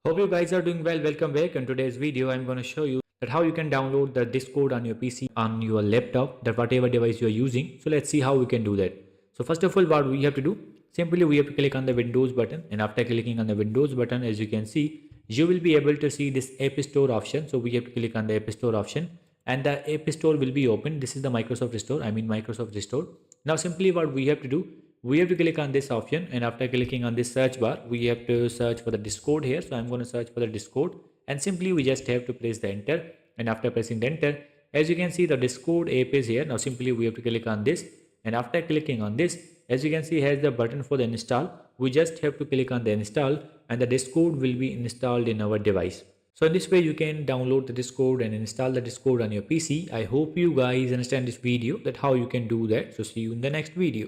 Hope you guys are doing well. Welcome back. In today's video, I'm going to show you that how you can download the Discord on your PC, on your laptop, that whatever device you are using. So let's see how we can do that. So first of all, what we have to do, simply we have to click on the Windows button, and after clicking on the Windows button, as you can see, you will be able to see this App Store option. So we have to click on the App Store option, and the App Store will be open. This is the Microsoft Store. I mean Microsoft Store. Now simply what we have to do, we have to click on this option, and after clicking on this search bar, we have to search for the Discord here. So I'm going to search for the Discord, and simply we just have to press the enter, and after pressing the enter, as you can see, the Discord app is here. Now simply we have to click on this, and after clicking on this, as you can see, has the button for the install. We just have to click on the install, and the Discord will be installed in our device. So in this way you can download the Discord and install the Discord on your PC. I hope you guys understand this video, that how you can do that. So see you in the next video.